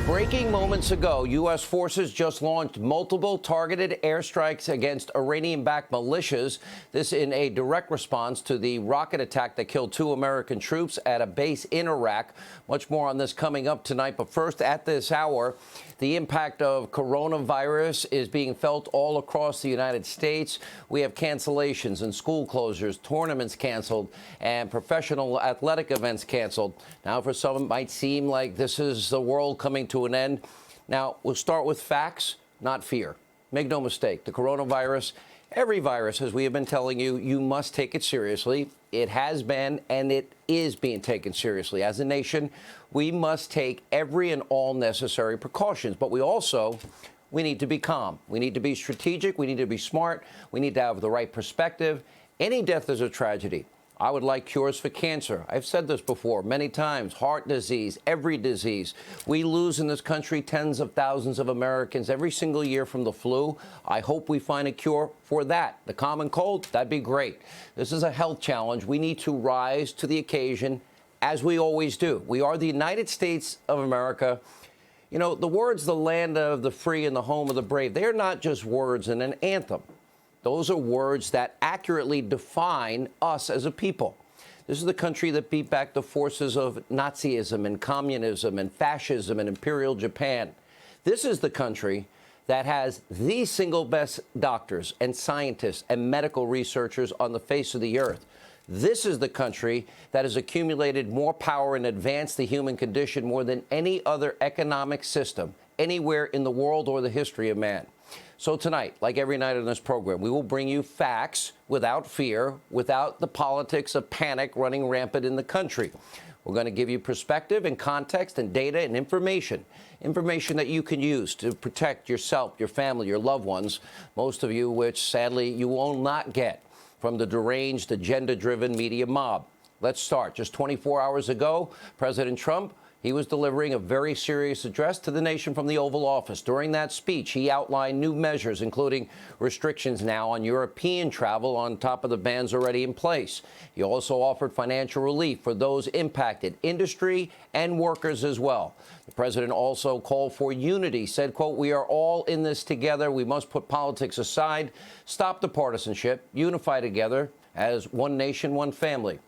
Breaking moments ago, U.S. forces just launched multiple targeted airstrikes against Iranian-backed militias. This in a direct response to the rocket attack that killed 2 American troops at a base in Iraq. Much more on this coming up tonight. But first, at this hour, the impact of coronavirus is being felt all across the United States. We have cancellations and school closures, tournaments canceled, and professional athletic events canceled. Now, for some, it might seem like this is the world coming to an end. Now, we'll start with facts, not fear. Make no mistake, the coronavirus, every virus, as we have been telling you, you must take it seriously. It has been, and it is being taken seriously. As a nation, we must take every and all necessary precautions. But we need to be calm. We need to be strategic. We need to be smart. We need to have the right perspective. Any death is a tragedy. I would like cures for cancer. I've said this before many times. Heart disease, every disease. We lose in this country tens of thousands of Americans every single year from the flu. I hope we find a cure for that. The common cold, that'd be great. This is a health challenge. We need to rise to the occasion, as we always do. We are the United States of America. You know, the words, the land of the free and the home of the brave, they're not just words in an anthem. Those are words that accurately define us as a people. This is the country that beat back the forces of Nazism and communism and fascism and Imperial Japan. This is the country that has the single best doctors and scientists and medical researchers on the face of the earth. This is the country that has accumulated more power and advanced the human condition more than any other economic system anywhere in the world or the history of man. So tonight, like every night on this program, we will bring you facts without fear, without the politics of panic running rampant in the country. We're going to give you perspective and context and data and information that you can use to protect yourself, your family, your loved ones, most of you, which sadly you will not get from the deranged, agenda-driven media mob. Let's start. Just 24 hours ago, President Trump, he was delivering a very serious address to the nation from the Oval Office. During that speech, he outlined new measures, including restrictions now on European travel on top of the bans already in place. He also offered financial relief for those impacted, industry and workers as well. The president also called for unity, said, quote, "We are all in this together. We must put politics aside, stop the partisanship, unify together as one nation, one family."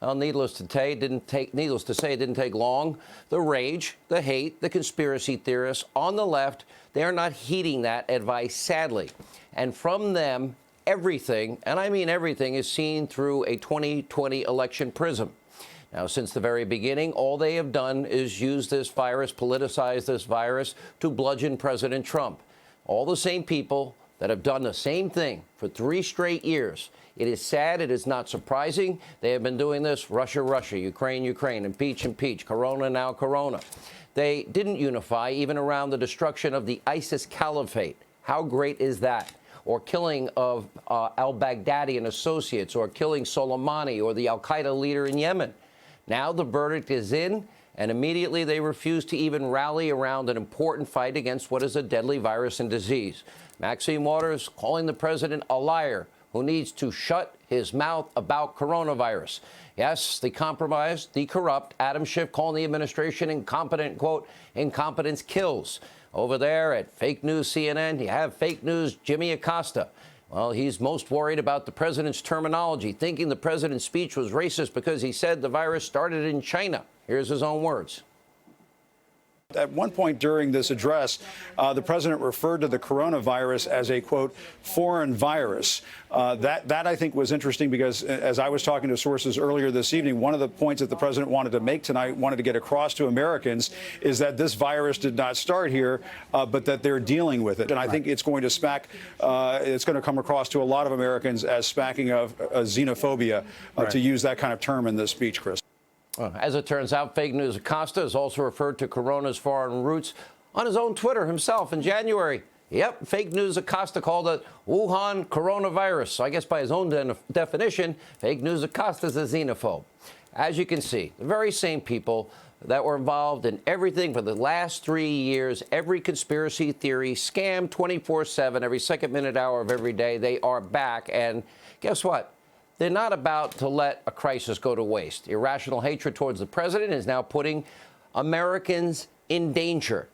Well, needless to say, it didn't take long. The rage, the hate, the conspiracy theorists on the left, they are not heeding that advice, sadly. And from them, everything, and I mean everything, is seen through a 2020 election prism. Now, since the very beginning, all they have done is use this virus, politicize this virus, to bludgeon President Trump. All the same people that have done the same thing for 3 straight years. It is sad. It is not surprising. They have been doing this. Russia, Russia, Ukraine, Ukraine, impeach, impeach, Corona, now Corona. They didn't unify even around the destruction of the ISIS caliphate. How great is that? Or killing of al-Baghdadi and associates, or killing Soleimani, or the al-Qaeda leader in Yemen. Now the verdict is in, and immediately they refuse to even rally around an important fight against what is a deadly virus and disease. Maxine Waters calling the president a liar who needs to shut his mouth about coronavirus. Yes, the compromised, the corrupt, Adam Schiff calling the administration incompetent, quote, "Incompetence kills." Over there at Fake News CNN, you have Fake News Jimmy Acosta. Well, he's most worried about the president's terminology, thinking the president's speech was racist because he said the virus started in China. Here's his own words. At one point during this address, the president referred to the coronavirus as a, quote, foreign virus. That I think was interesting because, as I was talking to sources earlier this evening, one of the points that the president wanted to make tonight, wanted to get across to Americans, is that this virus did not start here, but that they're dealing with it. And I think it's going to it's going to come across to a lot of Americans as smacking of xenophobia, to use that kind of term in this speech, Chris. As it turns out, Fake News Acosta has also referred to corona's foreign roots on his own Twitter himself in January. Yep, Fake News Acosta called it Wuhan coronavirus. So I guess by his own definition, Fake News Acosta is a xenophobe. As you can see, the very same people that were involved in everything for the last 3 years, every conspiracy theory, scam 24/7, every second, minute, hour of every day, they are back. And guess what? They're not about to let a crisis go to waste. Irrational hatred towards the president is now putting Americans in danger.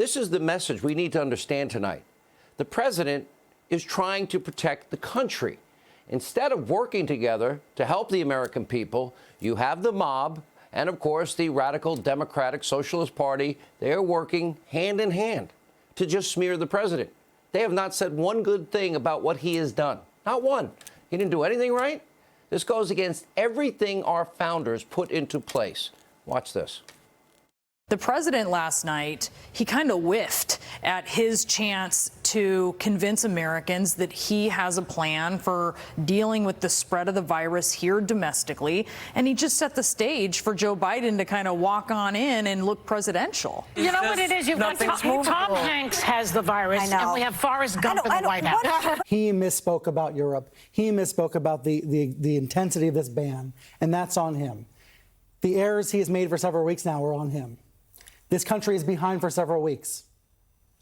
This is the message we need to understand tonight. The president is trying to protect the country. Instead of working together to help the American people, you have the mob and, of course, the radical Democratic Socialist Party. They are working hand in hand to just smear the president. They have not said one good thing about what he has done. Not one. He didn't do anything right. This goes against everything our founders put into place. Watch this. The president last night, he kind of whiffed at his chance to convince Americans that he has a plan for dealing with the spread of the virus here domestically. And he just set the stage for Joe Biden to kind of walk on in and look presidential. You know what it is? You've got Tom Hanks has the virus, and we have Forrest Gump in the White House. He misspoke about Europe. He misspoke about the intensity of this ban, and that's on him. The errors he has made for several weeks now are on him. This country is behind for several weeks.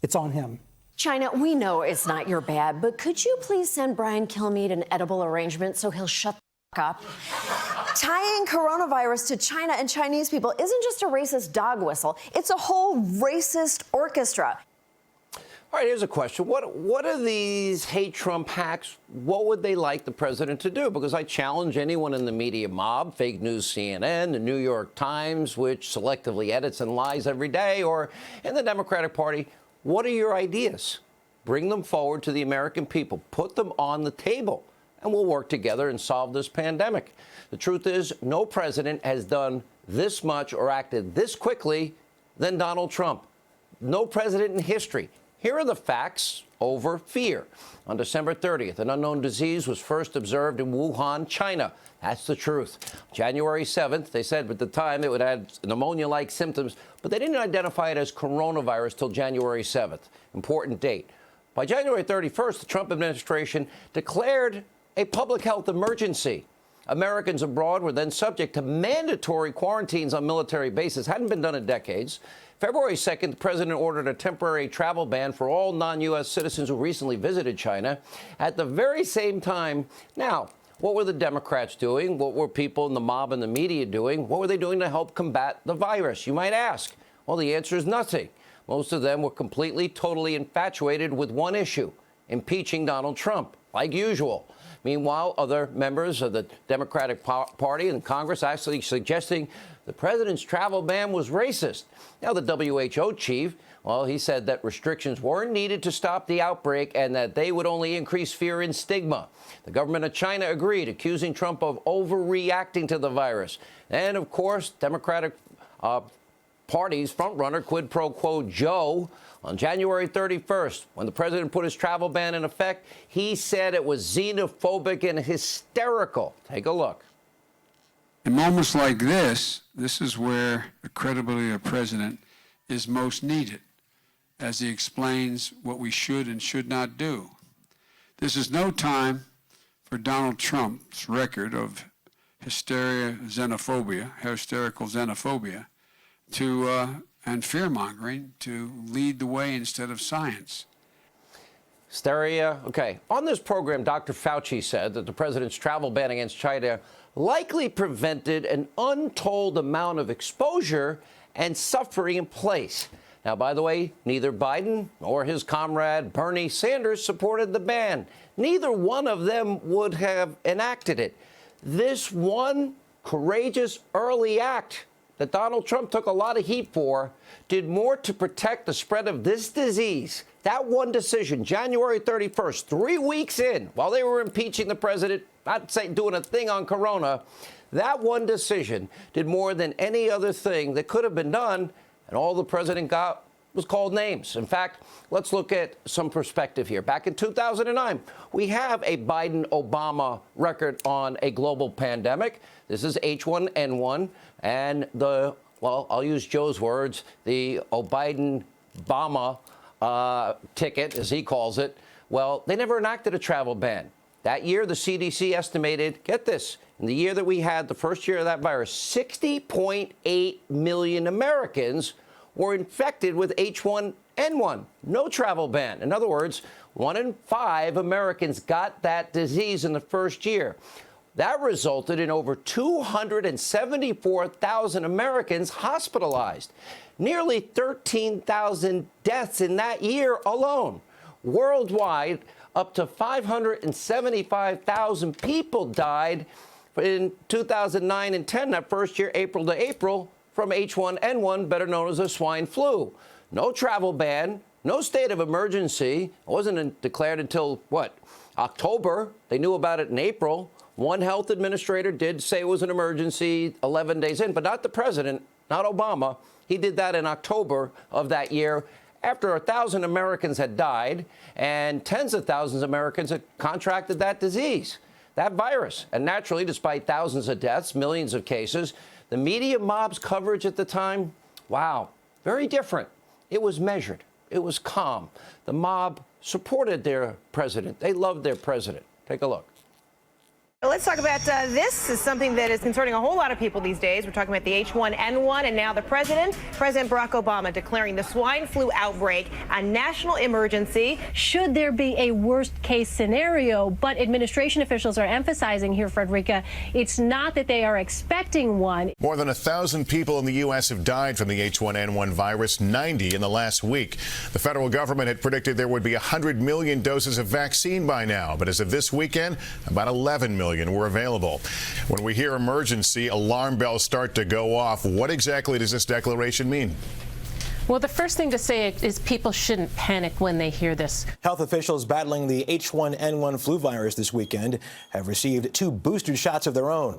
It's on him. China, we know it's not your bad, but could you please send Brian Kilmeade an edible arrangement so he'll shut the up? Tying coronavirus to China and Chinese people isn't just a racist dog whistle. It's a whole racist orchestra. All right, here's a question. What are these hate Trump hacks? What would they like the president to do? Because I challenge anyone in the media mob, fake news CNN, the New York Times, which selectively edits and lies every day, or in the Democratic Party, what are your ideas? Bring them forward to the American people. Put them on the table, and we'll work together and solve this pandemic. The truth is, no president has done this much or acted this quickly than Donald Trump. No president in history. Here are the facts over fear. On December 30th, an unknown disease was first observed in Wuhan, China. That's the truth. January 7th, they said at the time it would have pneumonia-like symptoms, but they didn't identify it as coronavirus till January 7th. Important date. By January 31st, the Trump administration declared a public health emergency. Americans abroad were then subject to mandatory quarantines on military bases. Hadn't been done in decades. February 2nd, the president ordered a temporary travel ban for all non-U.S. citizens who recently visited China. At the very same time, now, what were the Democrats doing? What were people in the mob and the media doing? What were they doing to help combat the virus? You might ask. Well, the answer is nothing. Most of them were completely, totally infatuated with one issue, impeaching Donald Trump, like usual. Meanwhile, other members of the Democratic Party and Congress actually suggesting the president's travel ban was racist. Now, the WHO chief, well, he said that restrictions weren't needed to stop the outbreak and that they would only increase fear and stigma. The government of China agreed, accusing Trump of overreacting to the virus. And, of course, Democratic Party's frontrunner, quid pro quo Joe, on January 31st, when the president put his travel ban in effect, he said it was xenophobic and hysterical. Take a look. In moments like this is where the credibility of the president is most needed, as he explains what we should and should not do. This is no time for Donald Trump's record of hysterical xenophobia, and fear-mongering to lead the way instead of science. Hysteria. Okay. On this program, Dr. Fauci said that the president's travel ban against China likely prevented an untold amount of exposure and suffering in place. Now, by the way, neither Biden nor his comrade Bernie Sanders supported the ban. Neither one of them would have enacted it. This one courageous early act that Donald Trump took a lot of heat for did more to protect the spread of this disease. That one decision, January 31st, 3 weeks in, while they were impeaching the president, not doing a thing on corona, that one decision did more than any other thing that could have been done, and all the president got was called names. In fact, let's look at some perspective here. Back in 2009, we have a Biden-Obama record on a global pandemic. This is H1N1, and I'll use Joe's words, the Biden-Obama ticket, as he calls it. Well, they never enacted a travel ban. That year, the CDC estimated, get this, in the year that we had the first year of that virus, 60.8 million Americans were infected with H1N1. No travel ban. In other words, 1 in 5 Americans got that disease in the first year. That resulted in over 274,000 Americans hospitalized, nearly 13,000 deaths in that year alone. Worldwide, up to 575,000 people died in 2009 and 10, that first year, April to April, from H1N1, better known as the swine flu. No travel ban, no state of emergency. It wasn't declared until, what, October? They knew about it in April. One health administrator did say it was an emergency 11 days in, but not the president, not Obama. He did that in October of that year after 1,000 Americans had died and tens of thousands of Americans had contracted that disease, that virus. And naturally, despite thousands of deaths, millions of cases, the media mob's coverage at the time, wow, very different. It was measured. It was calm. The mob supported their president. They loved their president. Take a look. Let's talk about this is something that is concerning a whole lot of people these days. We're talking about the H1N1 and now the President Barack Obama declaring the swine flu outbreak a national emergency. Should there be a worst case scenario, but administration officials are emphasizing here, Frederica, it's not that they are expecting one. More than 1,000 people in the U.S. have died from the H1N1 virus, 90 in the last week. The federal government had predicted there would be 100 million doses of vaccine by now, but as of this weekend, about 11 million were available. When we hear emergency, alarm bells start to go off. What exactly does this declaration mean? Well, the first thing to say is people shouldn't panic when they hear this. Health officials battling the H1N1 flu virus this weekend have received 2 booster shots of their own.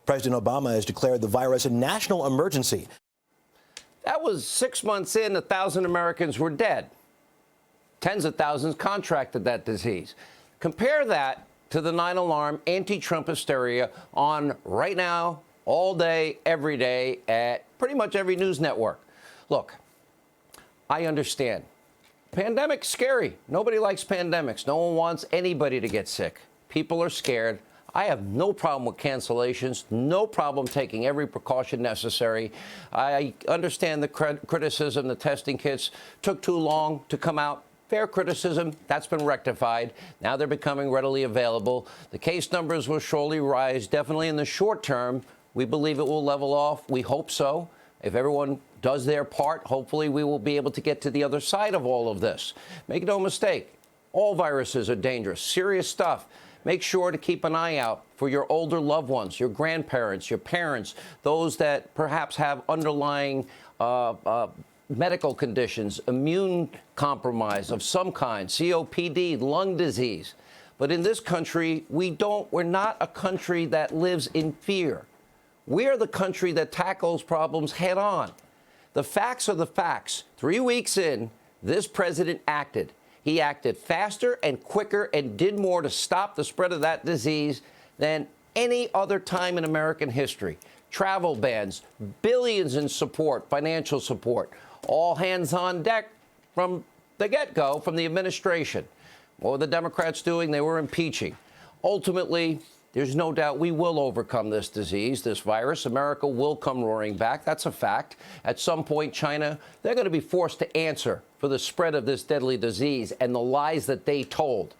President Obama has declared the virus a national emergency. That was 6 months in, 1,000 Americans were dead. Tens of thousands contracted that disease. Compare that to the 9-alarm anti-Trump hysteria on right now, all day, every day, at pretty much every news network. Look, I understand. Pandemic's scary. Nobody likes pandemics. No one wants anybody to get sick. People are scared. I have no problem with cancellations, no problem taking every precaution necessary. I understand the criticism, the testing kits took too long to come out. Fair criticism, that's been rectified. Now they're becoming readily available. The case numbers will surely rise, definitely in the short term. We believe it will level off. We hope so. If everyone does their part, hopefully we will be able to get to the other side of all of this. Make no mistake, all viruses are dangerous, serious stuff. Make sure to keep an eye out for your older loved ones, your grandparents, your parents, those that perhaps have underlying medical conditions, immune compromise of some kind, COPD, lung disease. But in this country, we're not a country that lives in fear. We're the country that tackles problems head on. The facts are the facts. 3 weeks in, this president acted. He acted faster and quicker and did more to stop the spread of that disease than any other time in American history. Travel bans, billions in support, financial support, all hands on deck from the get-go from the administration. What were the Democrats doing? They were impeaching. Ultimately, there's no doubt we will overcome this disease, this virus. America will come roaring back. That's a fact. At some point, China, they're going to be forced to answer for the spread of this deadly disease and the lies that they told.